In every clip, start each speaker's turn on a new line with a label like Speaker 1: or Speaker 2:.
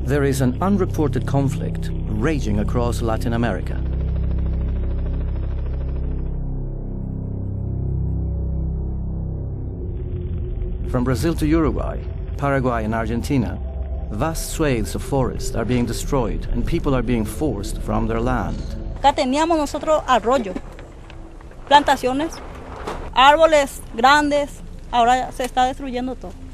Speaker 1: There is an unreported conflict raging across Latin America. From Brazil to Uruguay, Paraguay and Argentina, vast swathes of forest are being destroyed and people are being forced from their land.
Speaker 2: Acá teníamos nosotros arroyo, plantaciones, árboles grandes, ahora se está destruyendo todo.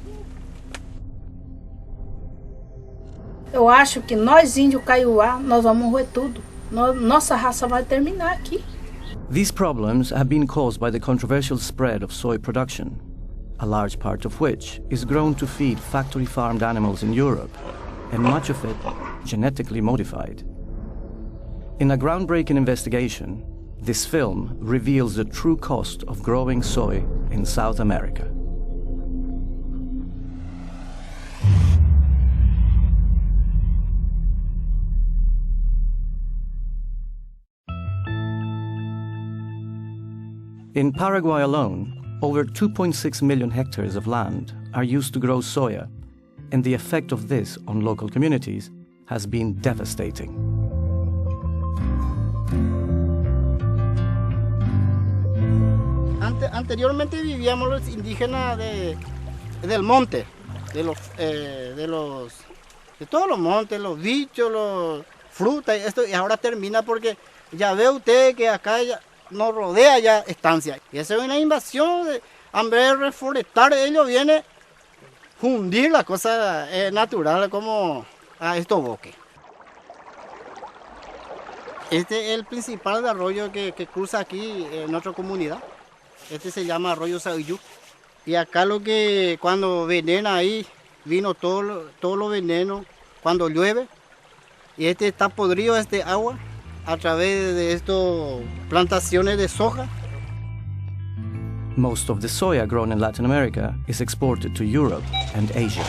Speaker 3: Eu acho que nós, índio Kaiowá, nós vamos roer tudo. Nossa raça vai terminar aqui.
Speaker 1: These problems have been caused by the controversial spread of soy production, a large part of which is grown to feed factory-farmed animals in Europe, and much of it genetically modified. In a groundbreaking investigation, this film reveals the true cost of growing soy in South America. In Paraguay alone, over 2.6 million hectares of land are used to grow soya, and the effect of this on local communities has been devastating.
Speaker 4: Anteriormente vivíamos los indígenas del monte, de todos los montes, los bichos, los frutas, y ahora termina porque ya ve usted que acá nos rodea ya estancia. Y eso es una invasión, en vez de reforestar, ellos vienen a fundir las cosas naturales como a estos bosques. Este es el principal arroyo que cruza aquí en nuestra comunidad. Este se llama arroyo Sauyú. Y acá cuando venena ahí, vino todo lo veneno cuando llueve. Y este está podrido, este agua, a través de estas plantaciones de soja.
Speaker 1: Most of the soya grown in Latin America is exported to Europe and Asia.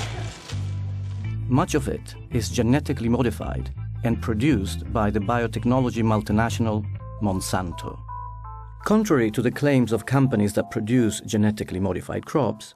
Speaker 1: Much of it is genetically modified and produced by the biotechnology multinational Monsanto. Contrary to the claims of companies that produce genetically modified crops,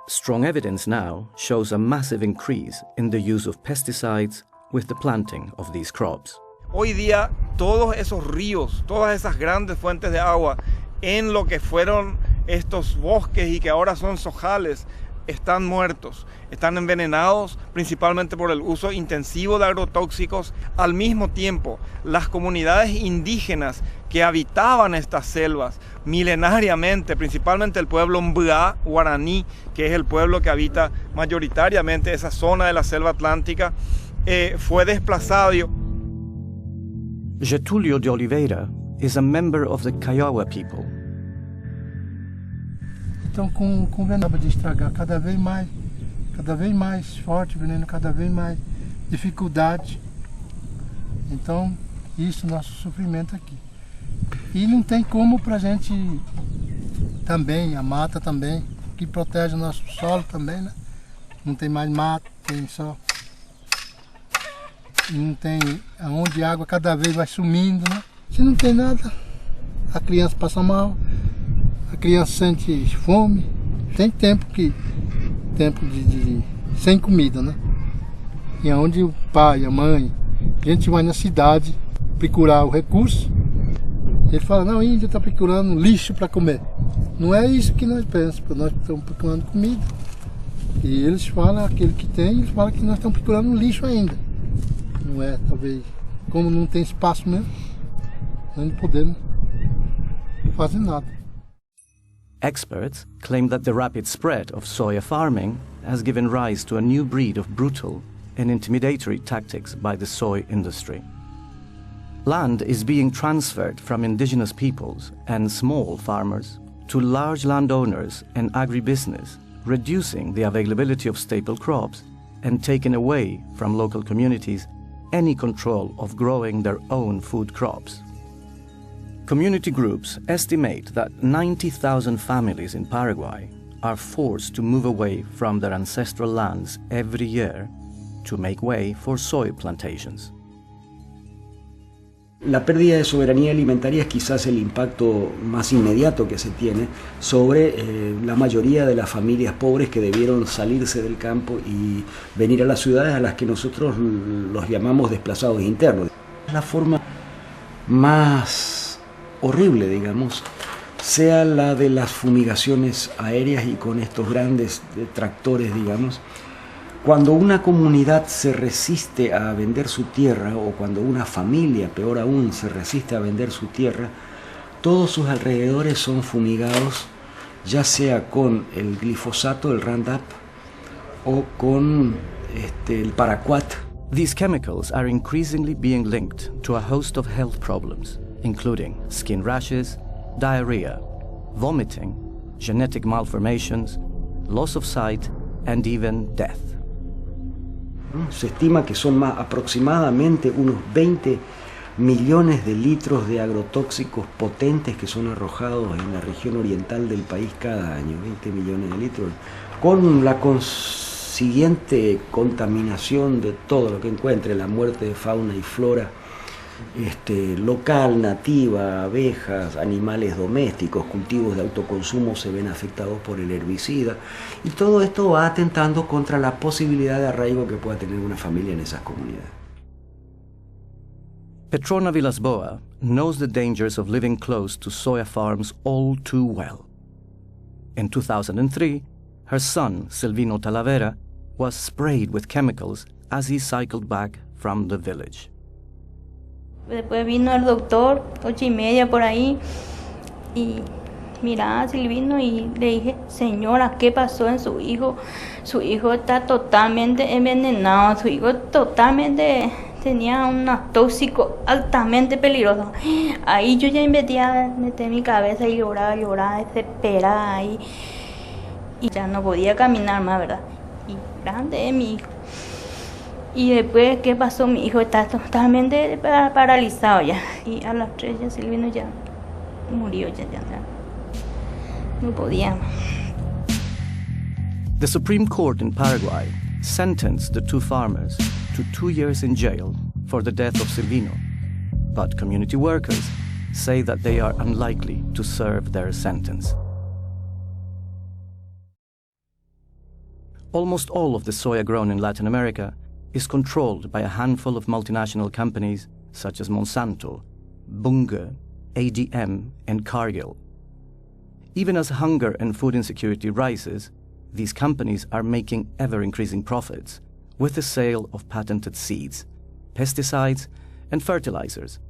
Speaker 1: strong evidence now shows a massive increase in the use of pesticides with the planting of these crops.
Speaker 5: Hoy día todos esos ríos, todas esas grandes fuentes de agua en lo que fueron estos bosques y que ahora son sojales, están muertos, están envenenados principalmente por el uso intensivo de agrotóxicos. Al mismo tiempo, las comunidades indígenas que habitaban estas selvas milenariamente, principalmente el pueblo Mbá guaraní, que es el pueblo que habita mayoritariamente esa zona de la selva atlántica, fue desplazado.
Speaker 1: Getúlio de Oliveira is a member of the Kaiowá people.
Speaker 6: Então, com o veneno de estragar cada vez mais forte, o veneno cada vez mais dificuldade. Então, isso é nosso sofrimento aqui. E não tem como pra gente também, a mata também, que protege o nosso solo também, né? Não tem mais mato, tem só. E não tem aonde a água cada vez vai sumindo, né? Se não tem nada, a criança passa mal. A criança sente fome, tem tempo sem comida, né? E aonde o pai, a mãe, a gente vai na cidade procurar o recurso, ele fala, não, índio está procurando lixo para comer. Não é isso que nós pensamos, nós estamos procurando comida. E eles falam, aquele que tem, eles falam que nós estamos procurando lixo ainda. Não é, talvez, como não tem espaço mesmo, nós não podemos fazer nada.
Speaker 1: Experts claim that the rapid spread of soya farming has given rise to a new breed of brutal and intimidatory tactics by the soy industry. Land is being transferred from indigenous peoples and small farmers to large landowners and agribusiness, reducing the availability of staple crops and taking away from local communities any control of growing their own food crops. Community groups estimate that 90,000 families in Paraguay are forced to move away from their ancestral lands every year to make way for soy plantations.
Speaker 7: La pérdida de soberanía alimentaria es quizás el impacto más inmediato que se tiene sobre la mayoría de las familias pobres que debieron salirse del campo y venir a las ciudades, a las que nosotros los llamamos desplazados internos. La forma más horrible, digamos, sea la de las fumigaciones aéreas y con estos grandes tractores, digamos. Cuando una comunidad se resiste a vender su tierra, o cuando una familia, peor aún, se resiste a vender su tierra, todos sus alrededores son fumigados, ya sea con el glifosato, el Roundup, o con el paraquat.
Speaker 1: These chemicals are increasingly being linked to a host of health problems, including skin rashes, diarrhea, vomiting, genetic malformations, loss of sight, and even death.
Speaker 7: Se estima que son aproximadamente unos 20 millones de litros de agrotóxicos potentes que son arrojados en la región oriental del país cada año, 20 millones de litros, con la consiguiente contaminación de todo lo que encuentre, la muerte de fauna y flora local, nativa, abejas, animales domésticos, cultivos de autoconsumo se ven afectados por el herbicida, y todo esto va atentando contra la posibilidad de arraigo que pueda tener una familia en esas comunidades.
Speaker 1: Petrona Villas-Boas knows the dangers of living close to soya farms all too well. In 2003, her son, Silvino Talavera, was sprayed with chemicals as he cycled back from the village.
Speaker 8: Después vino el doctor, 8:30 por ahí, y miraba a Silvino y le dije, señora, ¿qué pasó en su hijo? Su hijo está totalmente envenenado, su hijo totalmente tenía unos tóxicos altamente peligrosos. Ahí yo ya metí mi cabeza y lloraba, desesperada ahí. Y ya no podía caminar más, ¿verdad? Y grande es mi hijo. Y después, ¿qué pasó? Mi hijo está totalmente paralizado ya. Y a las 3 ya Silvino ya murió, ya no podía.
Speaker 1: The Supreme Court in Paraguay sentenced the two farmers to 2 years in jail for the death of Silvino, but community workers say that they are unlikely to serve their sentence. Almost all of the soya grown in Latin America is controlled by a handful of multinational companies such as Monsanto, Bunge, ADM, and Cargill. Even as hunger and food insecurity rises, these companies are making ever-increasing profits with the sale of patented seeds, pesticides, and fertilizers.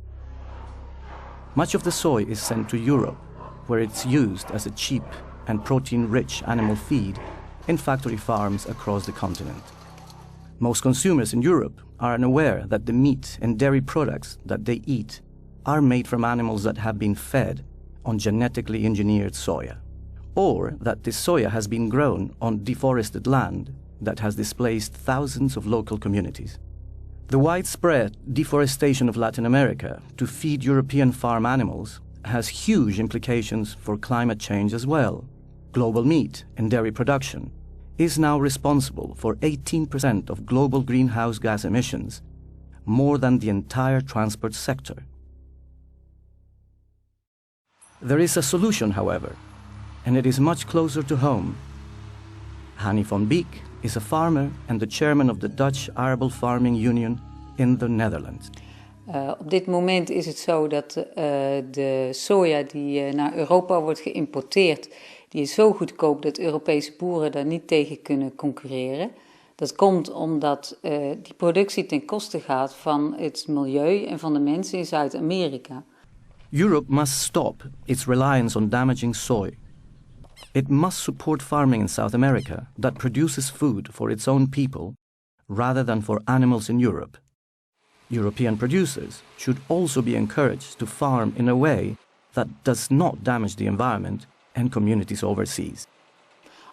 Speaker 1: Much of the soy is sent to Europe, where it's used as a cheap and protein-rich animal feed in factory farms across the continent. Most consumers in Europe are unaware that the meat and dairy products that they eat are made from animals that have been fed on genetically engineered soya, or that this soya has been grown on deforested land that has displaced thousands of local communities. The widespread deforestation of Latin America to feed European farm animals has huge implications for climate change as well. Global meat and dairy production is now responsible for 18% of global greenhouse gas emissions, more than the entire transport sector. There is a solution, however, and it is much closer to home. Hani van Beek is a farmer and the chairman of the Dutch Arable Farming Union in the Netherlands.
Speaker 9: Op dit moment is het zo dat de soja die naar Europa wordt geïmporteerd, die is zo goedkoop dat Europese boeren daar niet tegen kunnen concurreren. Dat komt omdat die productie ten koste gaat van het milieu en van de mensen in Zuid-Amerika.
Speaker 1: Europe must stop its reliance on damaging soy. It must support farming in South America that produces food for its own people rather than for animals in Europe. European producers should also be encouraged to farm in a way that does not damage the environment and communities overseas.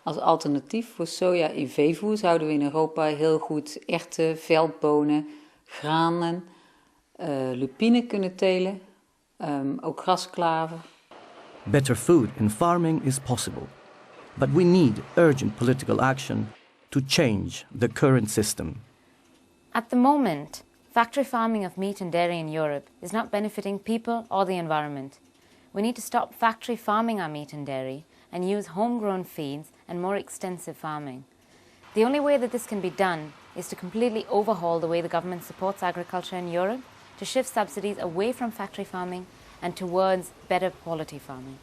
Speaker 9: Als alternatief voor soja in veevoer zouden we in Europa heel goed erwten, veldbonen, granen, lupine kunnen telen, ook grasklaver.
Speaker 1: Better food in farming is possible, but we need urgent political action to change the current system.
Speaker 10: At the moment, Factory farming of meat and dairy in Europe is not benefiting people or the environment. We need to stop factory farming our meat and dairy and use homegrown feeds and more extensive farming. The only way that this can be done is to completely overhaul the way the government supports agriculture in Europe, to shift subsidies away from factory farming and towards better quality farming.